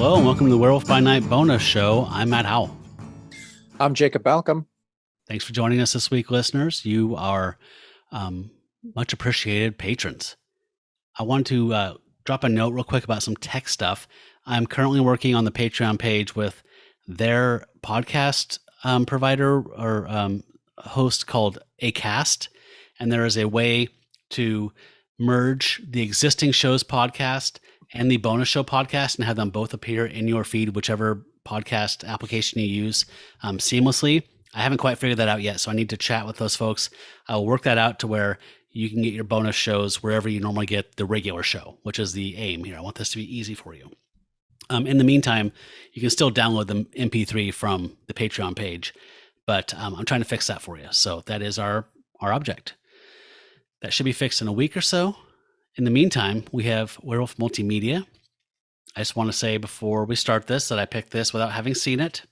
Hello and welcome to the Werewolf by Night bonus show. I'm Matt Howell. I'm Jacob Balcom. Thanks for joining us this week, listeners. You are much appreciated patrons. I want to drop a note real quick about some tech stuff. I'm currently working on the Patreon page with their podcast provider or host called Acast, and there is a way to merge the existing show's podcast and the bonus show podcast and have them both appear in your feed, whichever podcast application you use, seamlessly. I haven't quite figured that out yet, so I need to chat with those folks. I will work that out to where you can get your bonus shows wherever you normally get the regular show, which is the aim here. I want this to be easy for you. In the meantime, you can still download the MP3 from the Patreon page, but I'm trying to fix that for you. So that is our object. That should be fixed in a week or so. In the meantime, we have Werewolf Multimedia. I just want to say before we start this that I picked this without having seen it.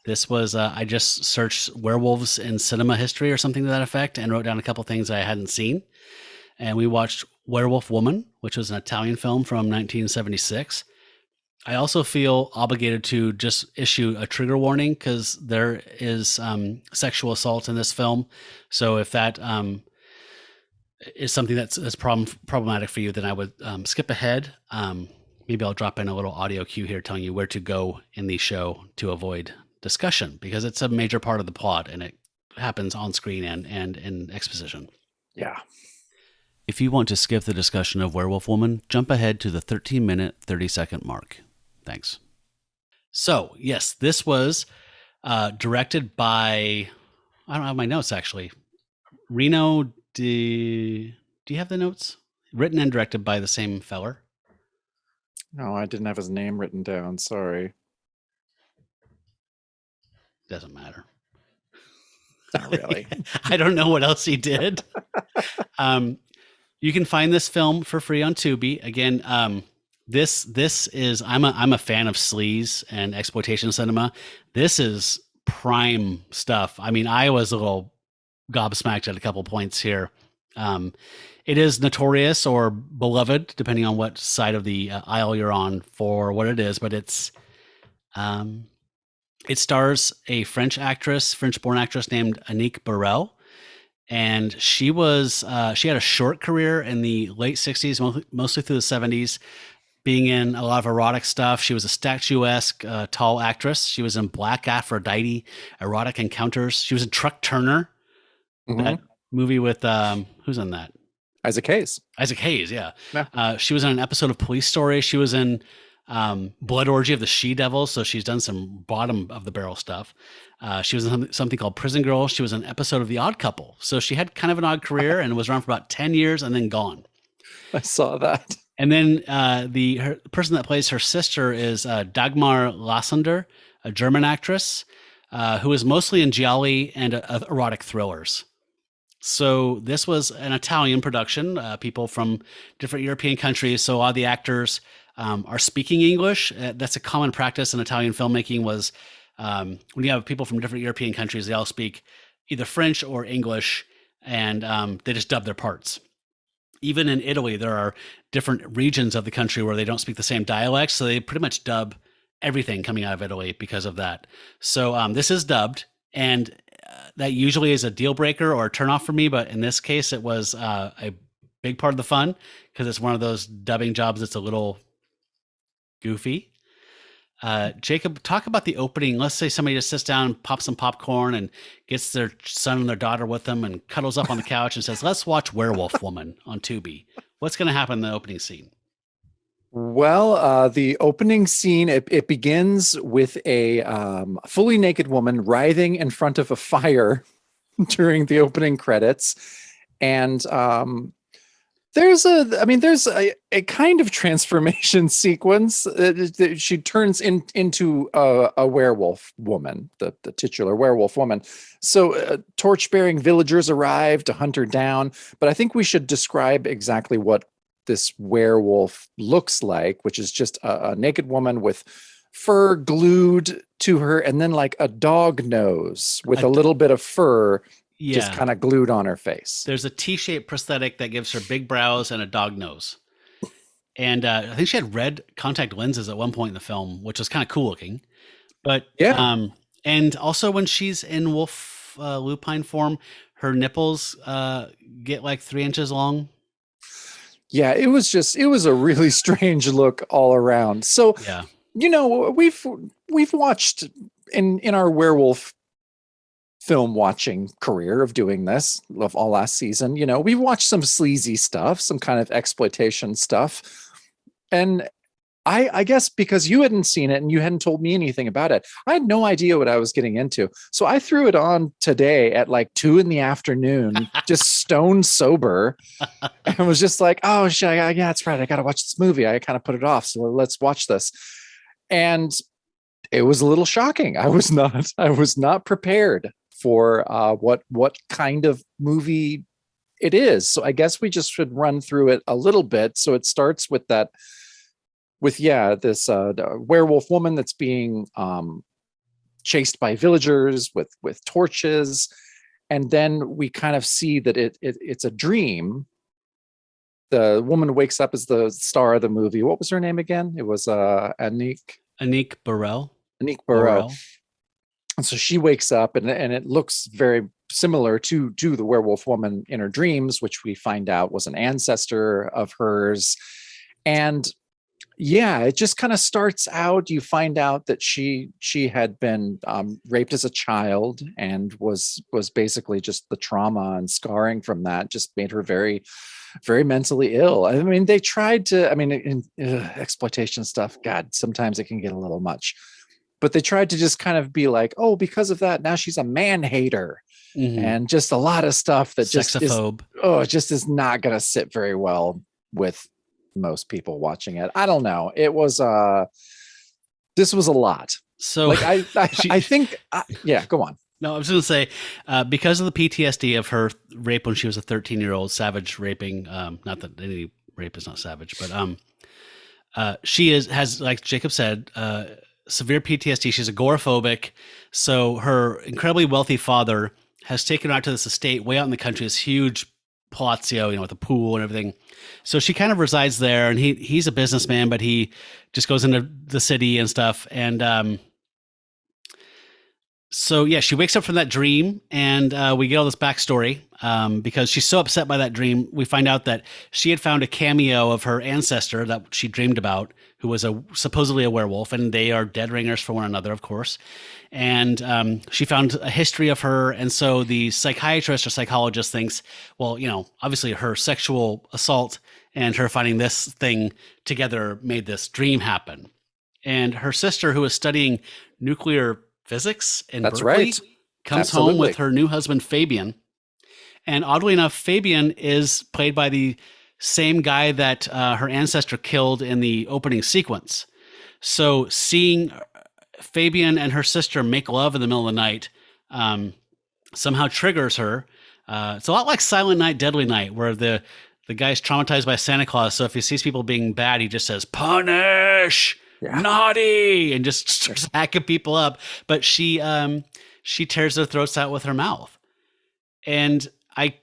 This was, I just searched werewolves in cinema history or something to that effect and wrote down a couple things I hadn't seen. And we watched Werewolf Woman, which was an Italian film from 1976. I also feel obligated to just issue a trigger warning because there is sexual assault in this film. So if that is something that's problematic for you, then I would skip ahead. Maybe I'll drop in a little audio cue here telling you where to go in the show to avoid discussion, because it's a major part of the plot and it happens on screen and in exposition. Yeah. If you want to skip the discussion of Werewolf Woman, jump ahead to the 13-minute, 30-second mark. Thanks. So, yes, this was directed by, I don't have my notes actually. Rino, do you have the notes? Written and directed by the same feller? No, I didn't have his name written down. Sorry. Doesn't matter. Not really. I don't know what else he did. You can find this film for free on Tubi. Again, this is I'm a fan of sleaze and exploitation cinema. This is prime stuff. I mean, I was a little gobsmacked at a couple points here. It is notorious or beloved, depending on what side of the aisle you're on, for what it is. But it stars a French-born actress named Annick Barrel, and she had a short career in the late '60s, mostly through the '70s, being in a lot of erotic stuff. She was a statuesque, tall actress. She was in Black Aphrodite, Erotic Encounters. She was in Truck Turner, that movie with who's in that? Isaac Hayes. Isaac Hayes, yeah. Yeah. She was in an episode of Police Story. She was in Blood Orgy of the She-Devils, so she's done some bottom of the barrel stuff. She was in something called Prison Girl. She was in an episode of The Odd Couple. So she had kind of an odd career and was around for about 10 years and then gone. I saw that. And then the person that plays her sister is Dagmar Lassander, a German actress who is mostly in gialli and erotic thrillers. So this was an Italian production, people from different European countries. So a lot of the actors are speaking English. That's a common practice in Italian filmmaking was when you have people from different European countries, they all speak either French or English, and they just dub their parts. Even in Italy, there are different regions of the country where they don't speak the same dialect. So they pretty much dub everything coming out of Italy because of that. So this is dubbed, and that usually is a deal breaker or a turnoff for me. But in this case, it was a big part of the fun because it's one of those dubbing jobs that's a little goofy. Jacob, talk about the opening. Let's say somebody just sits down and pops some popcorn and gets their son and their daughter with them and cuddles up on the couch and says, let's watch Werewolf Woman on Tubi. What's going to happen in the opening scene? Well, the opening scene, it begins with a fully naked woman writhing in front of a fire during the opening credits. And there's a kind of transformation sequence. She turns into a werewolf woman, the titular werewolf woman. So torch-bearing villagers arrive to hunt her down. But I think we should describe exactly what this werewolf looks like, which is just a naked woman with fur glued to her and then like a dog nose with a little bit of fur just kind of glued on her face. There's a T-shaped prosthetic that gives her big brows and a dog nose. And I think she had red contact lenses at one point in the film, which was kind of cool looking. But Yeah. and also when she's in wolf lupine form, her nipples get like 3 inches long. Yeah, it was a really strange look all around. So, Yeah. we've watched in our werewolf film watching career of doing this of all last season, we've watched some sleazy stuff, some kind of exploitation stuff. And I guess because you hadn't seen it and you hadn't told me anything about it, I had no idea what I was getting into. So I threw it on today at like 2 PM, just stone sober, and was just like, oh shit, yeah, that's right. I got to watch this movie. I kind of put it off. So let's watch this. And it was a little shocking. I was not prepared for what kind of movie it is. So I guess we just should run through it a little bit. So it starts with this werewolf woman that's being chased by villagers with torches, and then we kind of see that it's a dream. The woman wakes up as the star of the movie. What was her name again? It was Anik Burrell. Anik Burrell. And so she wakes up, and it looks very similar to the werewolf woman in her dreams, which we find out was an ancestor of hers. And yeah, it just kind of starts out. You find out that she had been raped as a child, and was basically just the trauma and scarring from that just made her very, very mentally ill. I mean, they tried to. I mean, in exploitation stuff, God, sometimes it can get a little much. But they tried to just kind of be like, oh, because of that, now she's a man hater, and just a lot of stuff that Sexophobe. Just is not going to sit very well with most people watching it. I don't know. It was this was a lot. So like I think yeah, go on. No, I was going to say, because of the PTSD of her rape when she was a 13-year-old, savage raping. Not that any rape is not savage, but she has, like Jacob said, severe PTSD. She's agoraphobic. So her incredibly wealthy father has taken her out to this estate way out in the country, this huge palazzo, with a pool and everything. So she kind of resides there, and he's a businessman, but he just goes into the city and stuff. And so yeah, she wakes up from that dream, and we get all this backstory because she's so upset by that dream. We find out that she had found a cameo of her ancestor that she dreamed about, who was supposedly a werewolf, and they are dead ringers for one another, of course. And she found a history of her, and so the psychiatrist or psychologist thinks, well, obviously her sexual assault and her finding this thing together made this dream happen. And her sister, who is studying nuclear physics in Berkeley, comes home with her new husband, Fabian. And oddly enough, Fabian is played by the same guy that her ancestor killed in the opening sequence. So seeing Fabian and her sister make love in the middle of the night somehow triggers her. It's a lot like Silent Night, Deadly Night, where the guy's traumatized by Santa Claus. So if he sees people being bad, he just says, punish! Yeah. Naughty, and just starts hacking people up. But she tears their throats out with her mouth. And I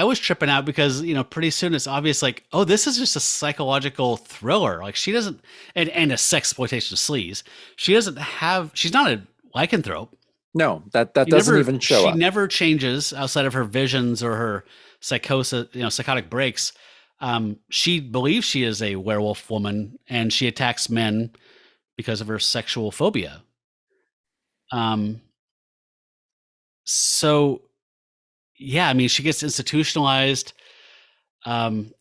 was tripping out because, pretty soon it's obvious, like, oh, this is just a psychological thriller. Like, she doesn't, and a sexploitation sleaze. She's not a lycanthrope. No, that doesn't even show up. She never changes outside of her visions or her psychosis, psychotic breaks. She believes she is a werewolf woman, and she attacks men because of her sexual phobia. So yeah, I mean, she gets institutionalized. It's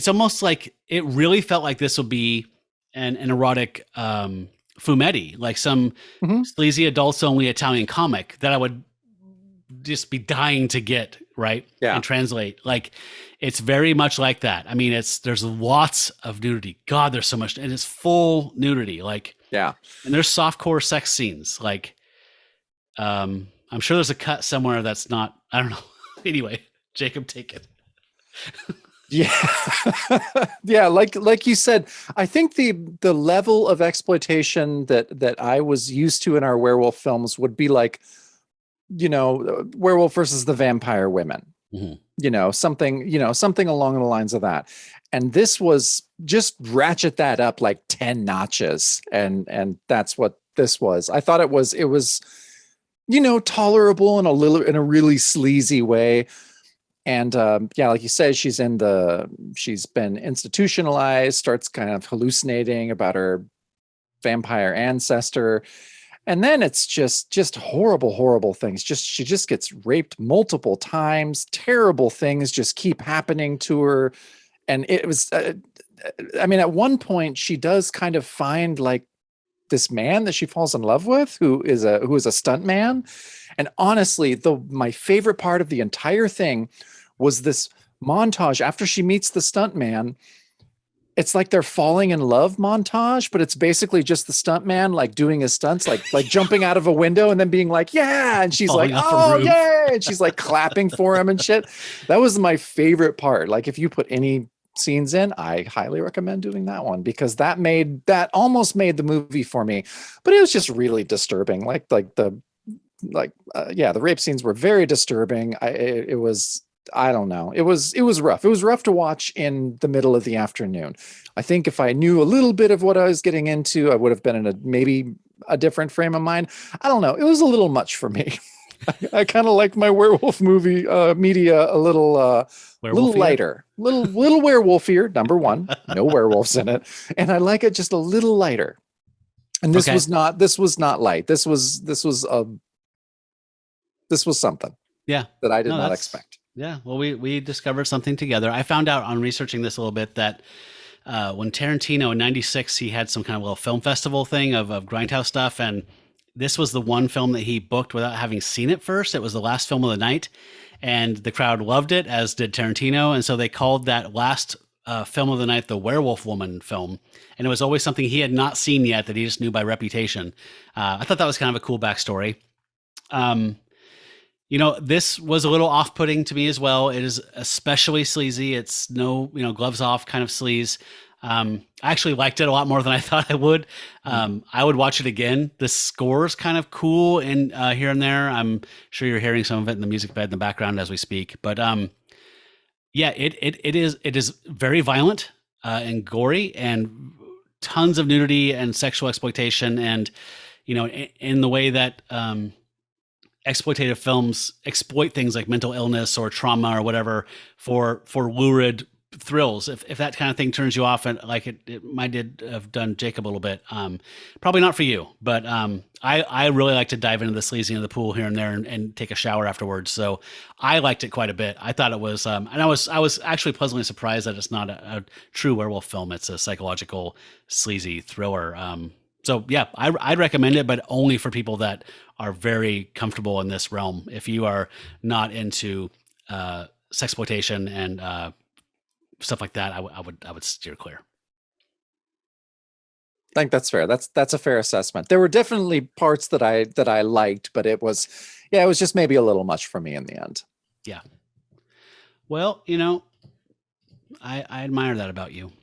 almost like it really felt like this would be an erotic fumetti, like some sleazy adults only Italian comic that I would just be dying to get, right? Yeah. And translate. Like, it's very much like that. I mean, there's lots of nudity. God, there's so much, and it's full nudity. Like, yeah. And there's softcore sex scenes. Like, I'm sure there's a cut somewhere that's not, I don't know. Anyway, Jacob, take it. Yeah. Yeah. Like you said, I think the level of exploitation that I was used to in our werewolf films would be like, werewolf versus the vampire women. Mhm. Something along the lines of that. And this was just ratchet that up like 10 notches. And that's what this was. I thought it was tolerable in a really sleazy way. And yeah, like you said, she's been institutionalized, starts kind of hallucinating about her vampire ancestor. And then it's just horrible, horrible things. She just gets raped multiple times. Terrible things just keep happening to her. And it was, I mean, at one point she does kind of find like this man that she falls in love with, who is a stunt man. And honestly, my favorite part of the entire thing was this montage after she meets the stunt man. It's like they're falling in love montage, but it's basically just the stunt man like doing his stunts, like jumping out of a window and then being like, yeah. And she's like, Falling off a oh, roof. yeah. And she's like clapping for him and shit. That was my favorite part. Like if you put any scenes in, I highly recommend doing that one because that almost made the movie for me, but it was just really disturbing. Yeah, the rape scenes were very disturbing. It was, I don't know. It was rough. It was rough to watch in the middle of the afternoon. I think if I knew a little bit of what I was getting into, I would have been in maybe a different frame of mind. I don't know. It was a little much for me. I kind of like my werewolf movie media a little lighter, little werewolfier. Number one, no werewolves in it, and I like it just a little lighter. And this was not light. This was something. Yeah. That I did not expect. Yeah. Well, we discovered something together. I found out on researching this a little bit that when Tarantino in '96, he had some kind of little film festival thing of grindhouse stuff. And this was the one film that he booked without having seen it first. It was the last film of the night. And the crowd loved it, as did Tarantino. And so they called that last film of the night the Werewolf Woman film. And it was always something he had not seen yet that he just knew by reputation. I thought that was kind of a cool backstory. This was a little off-putting to me as well. It is especially sleazy. It's no, gloves off kind of sleaze. I actually liked it a lot more than I thought I would. I would watch it again. The score's kind of cool and here and there. I'm sure you're hearing some of it in the music bed in the background as we speak. But yeah, it is very violent and gory and tons of nudity and sexual exploitation. And, in the way that exploitative films exploit things like mental illness or trauma or whatever for lurid thrills. If that kind of thing turns you off, and like it might did have done Jacob a little bit, probably not for you, but I really like to dive into the sleazy in the pool here and there and take a shower afterwards. So I liked it quite a bit. I thought it was, and I was actually pleasantly surprised that it's not a true werewolf film. It's a psychological sleazy thriller. So yeah, I'd recommend it, but only for people that are very comfortable in this realm. If you are not into sexploitation and stuff like that, I would steer clear. I think that's fair. That's a fair assessment. There were definitely parts that I liked, but it was just maybe a little much for me in the end. Yeah. Well, I admire that about you.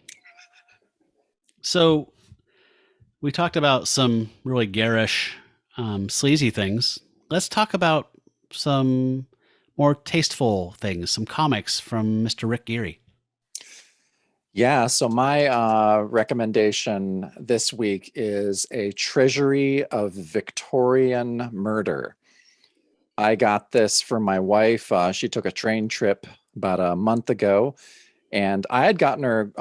So we talked about some really garish, sleazy things. Let's talk about some more tasteful things, some comics from Mr. Rick Geary. Yeah, so my recommendation this week is a Treasury of Victorian Murder. I got this for my wife. She took a train trip about a month ago, and I had gotten her.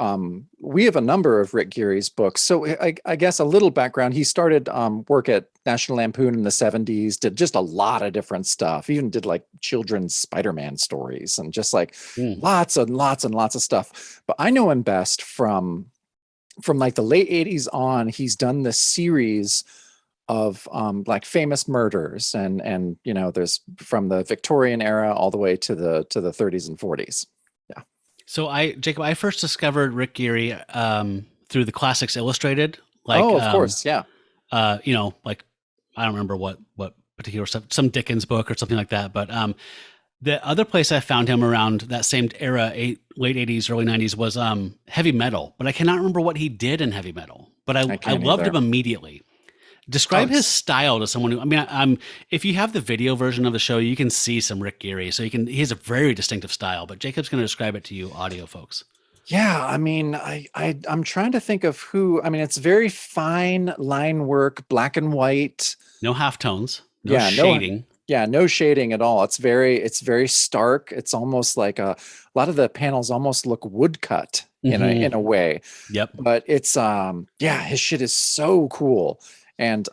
We have a number of Rick Geary's books. So I guess a little background. He started work at National Lampoon in the 70s, did just a lot of different stuff, even did like children's Spider-Man stories and just like lots and lots and lots of stuff. But I know him best from like the late 80s on. He's done this series of like famous murders and there's from the Victorian era all the way to the 30s and 40s. Yeah. So Jacob, I first discovered Rick Geary through the Classics Illustrated. Like, of course, yeah. Like I don't remember what particular stuff, some Dickens book or something like that. But the other place I found him around that same era, late 80s, early 90s, was heavy metal. But I cannot remember what he did in heavy metal. But I loved him immediately. Oh, Describe his it's style to someone who, I mean, if you have the video version of the show, you can see some Rick Geary. So he has a very distinctive style, but Jacob's going to describe it to you audio folks. yeah. I mean, I'm trying to think of who. I mean, it's very fine line work, black and white. No halftones, no Yeah, no, shading. yeah, no shading at all. It's very stark. It's almost like a lot of the panels almost look woodcut in a way. Yep. But it's yeah, his shit is so cool. And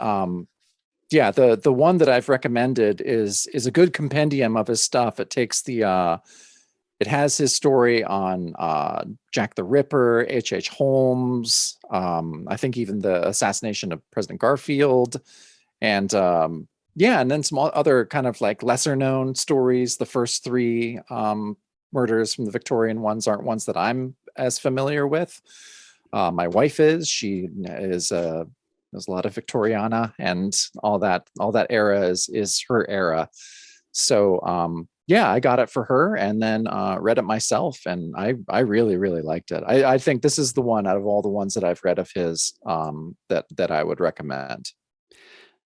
yeah, the one that I've recommended is a good compendium of his stuff. It has his story on Jack the Ripper, H. Holmes, I think even the assassination of President Garfield, and yeah, and then some other kind of like lesser known stories. The first three murders from the Victorian ones aren't ones that I'm as familiar with. My wife is. She is there's a lot of Victoriana and all that era is her era. So yeah, I got it for her and then read it myself, and I really really liked it. I think this is the one out of all the ones that I've read of his that I would recommend.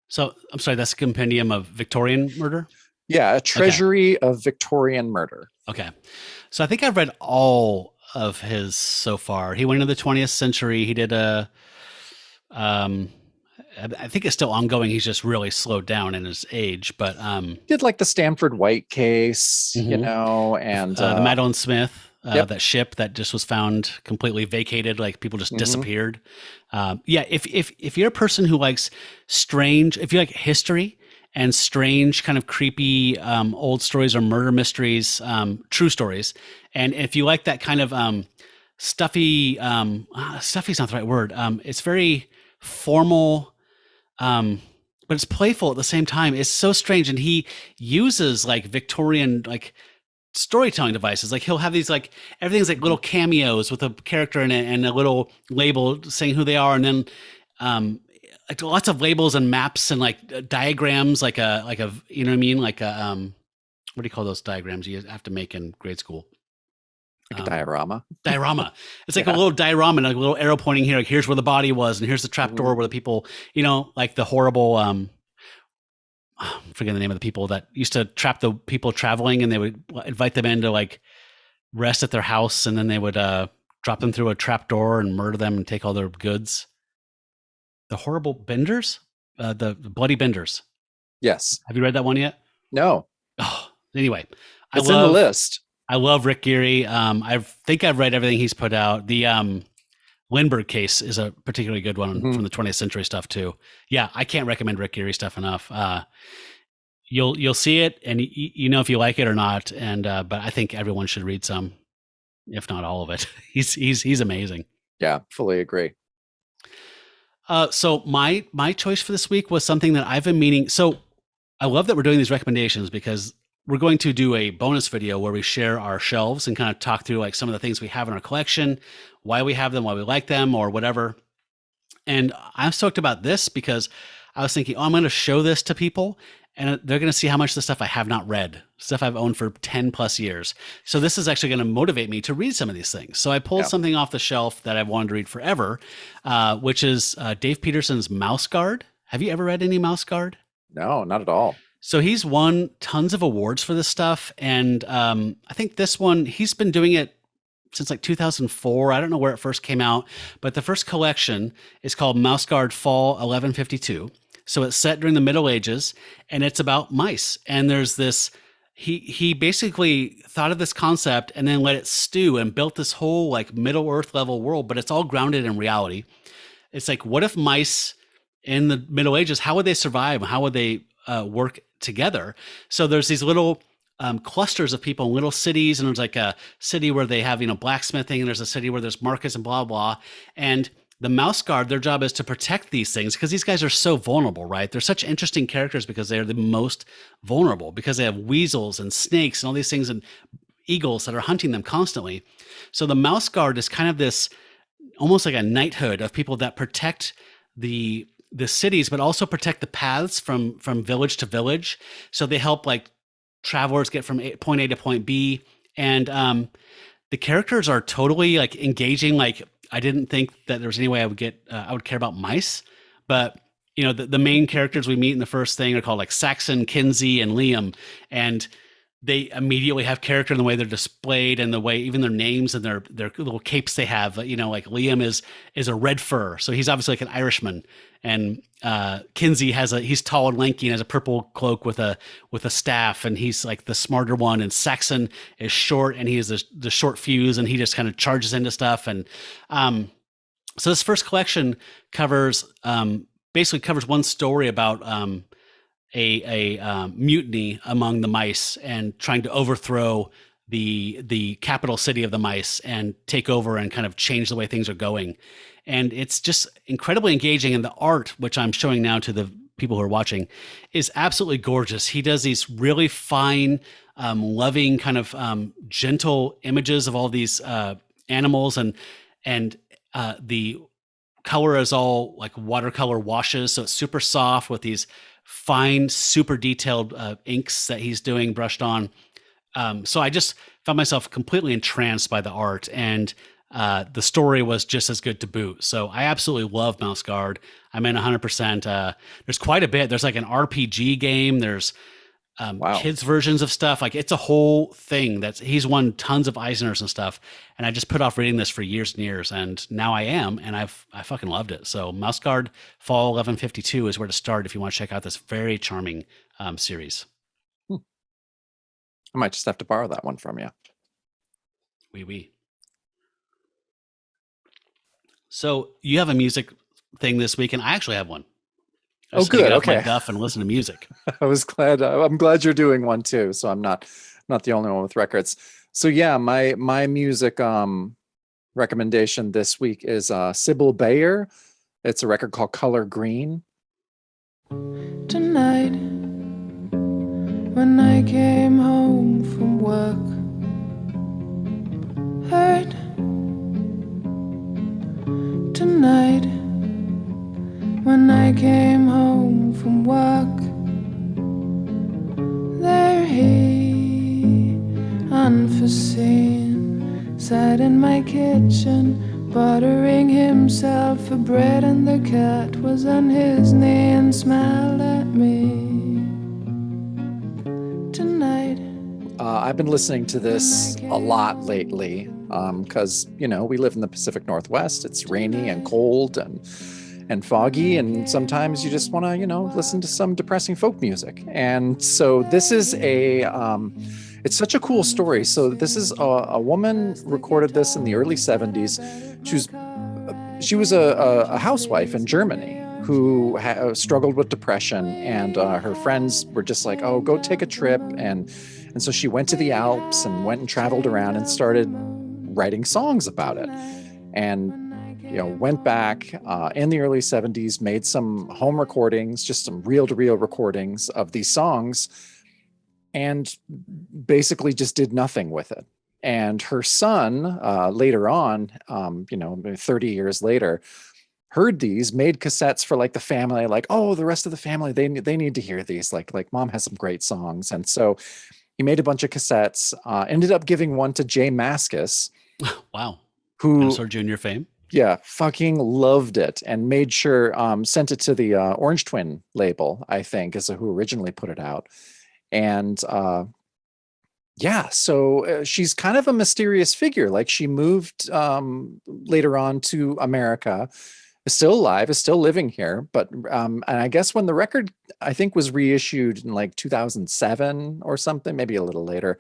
So I'm sorry, that's a compendium of Victorian murder. Yeah, a Okay. treasury of Victorian murder. Okay. So I think I've read all of his so far. He went into the 20th century. He did um, I think it's still ongoing. He's just really slowed down in his age, but Did like the Stanford White case, mhm. and The Madeline Smith, yep. that ship that just was found completely vacated, like people just Hmm. disappeared. Yeah, if you're a person who likes strange, if you like history and strange, kind of creepy old stories or murder mysteries, true stories, and if you like that kind of stuffy, stuffy's not the right word. It's very formal, but it's playful at the same time. It's so strange, and he uses like Victorian like storytelling devices. Like he'll have these like everything's like little cameos with a character in it and a little label saying who they are, and then like lots of labels and maps and like diagrams, like a you know what I mean, like a what do you call those diagrams you have to make in grade school? Like a Um, diorama. Diorama. It's like a Yeah. little diorama, like a little arrow pointing here. Like here's where the body was, and here's the trap Hmm. door where the people, like the horrible I'm forgetting the name of the people that used to trap the people traveling, and they would invite them in to like rest at their house, and then they would drop them through a trap door and murder them and take all their goods. The horrible benders, the bloody benders. Yes. Have you read that one yet? No, Oh, anyway, I it's in the love list. I love Rick Geary. I think I've read everything he's put out. The Lindbergh case is a particularly good one Hmm. from the 20th century stuff too. Yeah, I can't recommend Rick Geary stuff enough. You'll see it, and you know if you like it or not. And but I think everyone should read some, if not all of it. He's amazing. Yeah, fully agree. So my choice for this week was something that I've been meaning. So I love that we're doing these recommendations because we're going to do a bonus video where we share our shelves and kind of talk through like some of the things we have in our collection, why we have them, why we like them, or whatever. And I'm stoked about this because I was thinking, oh, I'm going to show this to people and they're going to see how much of the stuff I have not read, stuff I've owned for 10 plus years. So this is actually going to motivate me to read some of these things. So I pulled Yeah. something off the shelf that I've wanted to read forever, which is Dave Petersen's Mouse Guard. Have you ever read any Mouse Guard? No, not at all. So he's won tons of awards for this stuff. And I think this one, he's been doing it since like 2004. I don't know where it first came out, but the first collection is called Mouse Guard Fall 1152. So it's set during the Middle Ages, and it's about mice. And there's this he basically thought of this concept and then let it stew and built this whole like Middle Earth level world, but it's all grounded in reality. It's like, what if mice in the Middle Ages, how would they survive? How would they work together? So there's these little clusters of people in little cities, and there's like a city where they have blacksmithing, and there's a city where there's markets and blah blah. And the Mouse Guard, their job is to protect these things because these guys are so vulnerable, right? They're such interesting characters because they're the most vulnerable because they have weasels and snakes and all these things and eagles that are hunting them constantly. So the Mouse Guard is kind of this almost like a knighthood of people that protect the cities, but also protect the paths from village to village. So they help like travelers get from point A to point B, and the characters are totally like engaging. Like I didn't think that there was any way I would care about mice, but the main characters we meet in the first thing are called like Saxon, Kinsey, and Liam, and they immediately have character in the way they're displayed and the way even their names and their little capes they have. Like Liam is a red fur, so he's obviously like an Irishman, and Kinsey he's tall and lanky and has a purple cloak with a staff, and he's like the smarter one. And Saxon is short and he has the short fuse, and he just kind of charges into stuff. And so this first collection covers basically covers one story about a mutiny among the mice and trying to overthrow the capital city of the mice and take over and kind of change the way things are going. And it's just incredibly engaging. And the art, which I'm showing now to the people who are watching, is absolutely gorgeous. He does these really fine, loving, kind of gentle images of all these animals, and the color is all like watercolor washes, so it's super soft with these fine, super detailed inks that he's doing brushed on. So I just found myself completely entranced by the art, and the story was just as good to boot. So I absolutely love Mouse Guard. I'm in 100%. There's quite a bit. There's like an RPG game. There's Wow. kids versions of stuff. Like it's a whole thing. He's won tons of Eisners and stuff. And I just put off reading this for years and years, and now I am, and I fucking loved it. So Mouse Guard Fall 1152 is where to start if you want to check out this very charming series. I might just have to borrow that one from you. Oui. So you have a music thing this week, and I actually have one. Oh, good. Get off Okay. my duff and listen to music. I'm glad you're doing one too. So I'm not the only one with records. So yeah, my music recommendation this week is Sibylle Baier. It's a record called Color Green. Tonight, when I came home from work, hurt. Tonight, when I came home from work, there he, unforeseen, sat in my kitchen, buttering himself for bread, and the cat was on his knee and smiled at me. Tonight, I've been listening to this a lot lately because, we live in the Pacific Northwest. It's rainy and cold and foggy, and sometimes you just want to, listen to some depressing folk music. And so this is it's such a cool story. So this is a woman recorded this in the early 70s. She was a housewife in Germany who struggled with depression, and her friends were just like, oh, go take a trip. And so she went to the Alps and went and traveled around and started writing songs about it. And went back in the early 70s, made some home recordings, just some reel-to-reel recordings of these songs, and basically just did nothing with it. And her son, later on, 30 years later, heard these, made cassettes for like the family, like, oh, the rest of the family, they need to hear these. Like mom has some great songs. And so he made a bunch of cassettes, ended up giving one to Jay Mascis. Wow. Who Dinosaur Jr. fame. Yeah, fucking loved it, and made sure sent it to the Orange Twin label, I think, is who originally put it out. And so she's kind of a mysterious figure. Like she moved later on to America, is still alive, is still living here. But and I guess when the record, I think, was reissued in like 2007 or something, maybe a little later.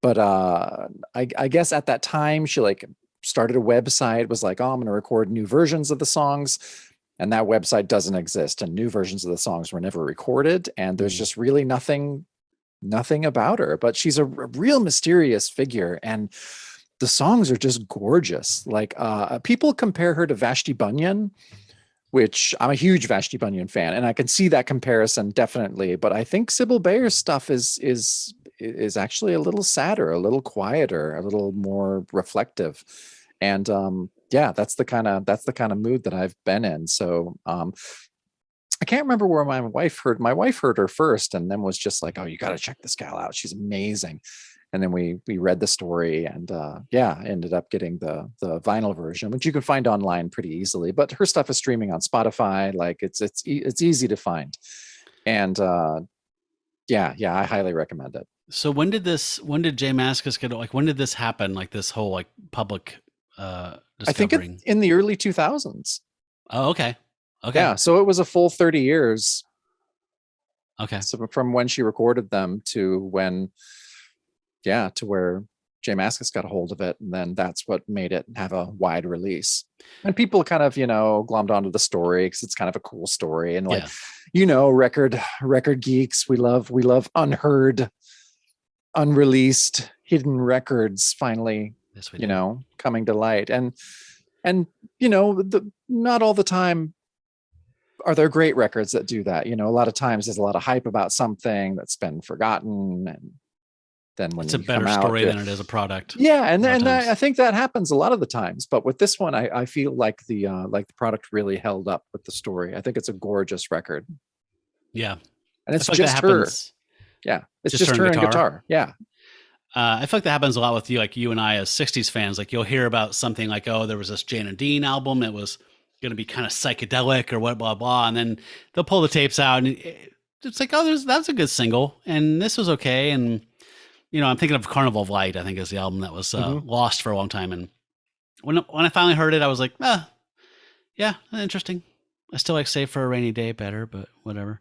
But I guess at that time she like started a website, was like, oh, I'm going to record new versions of the songs. And that website doesn't exist. And new versions of the songs were never recorded. And there's just really nothing about her. But she's a real mysterious figure. And the songs are just gorgeous. Like people compare her to Vashti Bunyan, which I'm a huge Vashti Bunyan fan. And I can see that comparison definitely. But I think Sibylle Bayer's stuff is actually a little sadder, a little quieter, a little more reflective. And that's the kind of mood that I've been in. So I can't remember where my wife heard her first, and then was just like, oh, you got to check this gal out. She's amazing. And then we read the story, and ended up getting the vinyl version, which you can find online pretty easily. But her stuff is streaming on Spotify. Like it's easy to find, and I highly recommend it. So when did J Mascis get, like, when did this happen? Like this whole like public discovering? I think in the early 2000s. Oh, okay. Okay. Yeah, so it was a full 30 years. Okay. So from when she recorded them to when, to where J Mascis got a hold of it, and then that's what made it have a wide release. And people kind of, glommed onto the story because it's kind of a cool story. And like, record geeks, we love unheard, unreleased, hidden records finally, coming to light. And not all the time are there great records that do that. A lot of times there's a lot of hype about something that's been forgotten, and then when it's a better story than it is a product. Yeah, and I think that happens a lot of the times. But with this one, I feel like the product really held up with the story. I think it's a gorgeous record. Yeah, and it's just her. Yeah, it's just her and guitar. Yeah. I feel like that happens a lot with you and I as 60s fans. Like you'll hear about something like, oh, there was this Jane and Dean album. It was going to be kind of psychedelic or what, blah, blah. And then they'll pull the tapes out and it's like, oh, that's a good single. And this was okay. And, I'm thinking of Carnival of Light, I think is the album that was lost for a long time. And when I finally heard it, I was like, yeah, interesting. I still like Save for a Rainy Day better, but whatever.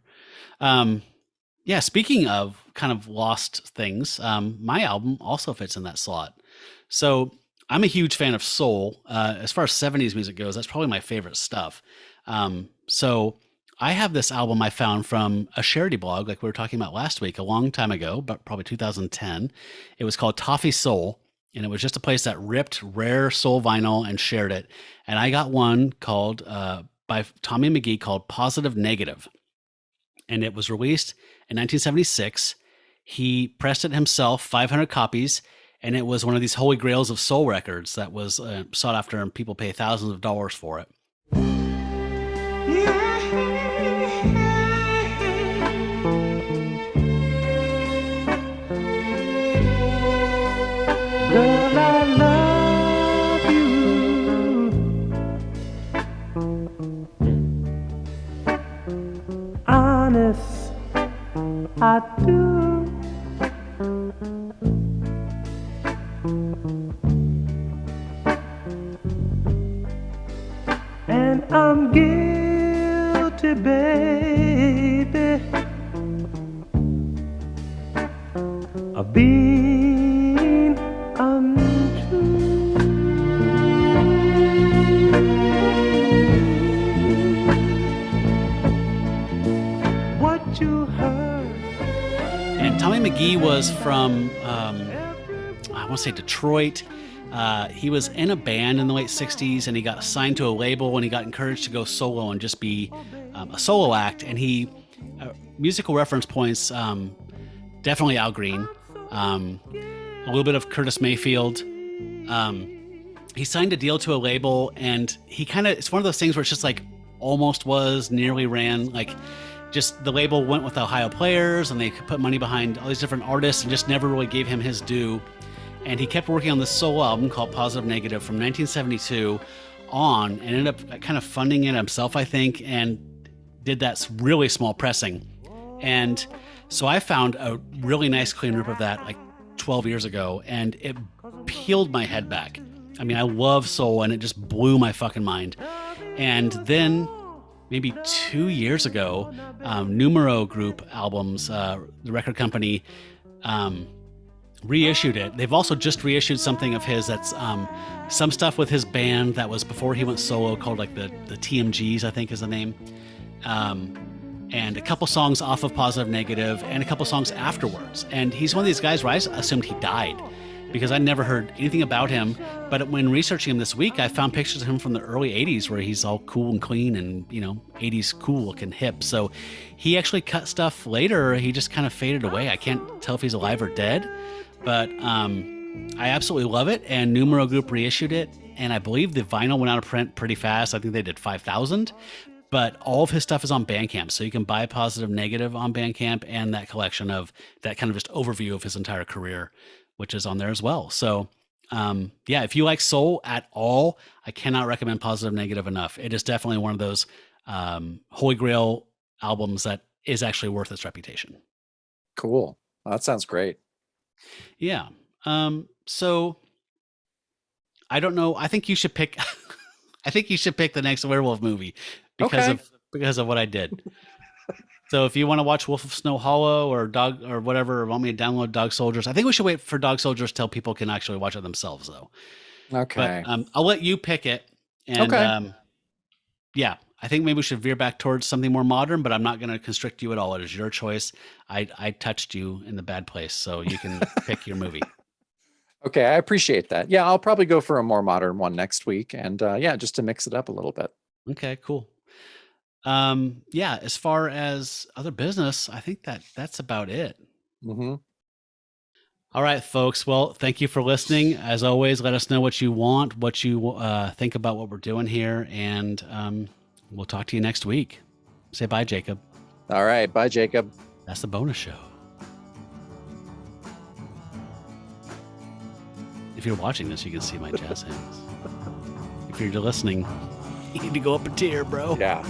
Yeah, speaking of kind of lost things, my album also fits in that slot. So I'm a huge fan of soul. As far as 70s music goes, that's probably my favorite stuff. So I have this album I found from a charity blog, like we were talking about last week, a long time ago, but probably 2010. It was called Toffee Soul, and it was just a place that ripped rare soul vinyl and shared it. And I got one called by Tommy McGee called Positive Negative. And it was released in 1976. He pressed it himself, 500 copies, and it was one of these holy grails of soul records that was sought after, and people pay thousands of dollars for it. Girl, I love you. Honest, I do. And I'm guilty, baby, of being untrue. What you heard. And Tommy McGee was from, I want to say Detroit. He was in a band in the late 60s, and he got signed to a label, and he got encouraged to go solo and just be a solo act. And he, musical reference points, definitely Al Green, a little bit of Curtis Mayfield. He signed a deal to a label, and he it's one of those things where it's just like almost was, nearly ran, like just the label went with Ohio Players, and they could put money behind all these different artists and just never really gave him his due. And he kept working on this solo album called Positive Negative from 1972 on, and ended up kind of funding it himself, I think, and did that really small pressing. And so I found a really nice clean rip of that like 12 years ago, and it peeled my head back. I mean, I love soul, and it just blew my fucking mind. And then maybe 2 years ago, Numero Group Albums, the record company, reissued it. They've also just reissued something of his that's some stuff with his band that was before he went solo, called like the TMGs, I think is the name. And a couple songs off of Positive Negative, and a couple songs afterwards. And he's one of these guys where I assumed he died, because I never heard anything about him. But when researching him this week, I found pictures of him from the early 80s where he's all cool and clean and, 80s cool looking hip. So he actually cut stuff later. He just kind of faded away. I can't tell if he's alive or dead, but I absolutely love it. And Numero Group reissued it, and I believe the vinyl went out of print pretty fast. I think they did 5,000. But all of his stuff is on Bandcamp, so you can buy Positive Negative on Bandcamp, and that collection of that kind of just overview of his entire career, which is on there as well. So, yeah, if you like Soul at all, I cannot recommend Positive Negative enough. It is definitely one of those holy grail albums that is actually worth its reputation. Cool. Well, that sounds great. Yeah. So I don't know. I think you should pick. I think you should pick the next werewolf movie because of what I did. So if you want to watch Wolf of Snow Hollow or Dog or whatever, or want me to download Dog Soldiers, I think we should wait for Dog Soldiers till people can actually watch it themselves, though. Okay. But I'll let you pick it. And yeah, I think maybe we should veer back towards something more modern, but I'm not going to constrict you at all. It is your choice. I touched you in the bad place, so you can pick your movie. Okay, I appreciate that. Yeah, I'll probably go for a more modern one next week, and yeah, just to mix it up a little bit. Okay, cool. Yeah, as far as other business, I think that's about it. Mm-hmm. All right, folks. Well, thank you for listening. As always, let us know what you want, what you think about what we're doing here, and we'll talk to you next week. Say bye, Jacob. All right, bye, Jacob. That's the bonus show. If you're watching this, you can see my jazz hands. If you're listening, you need to go up a tier, bro. Yeah.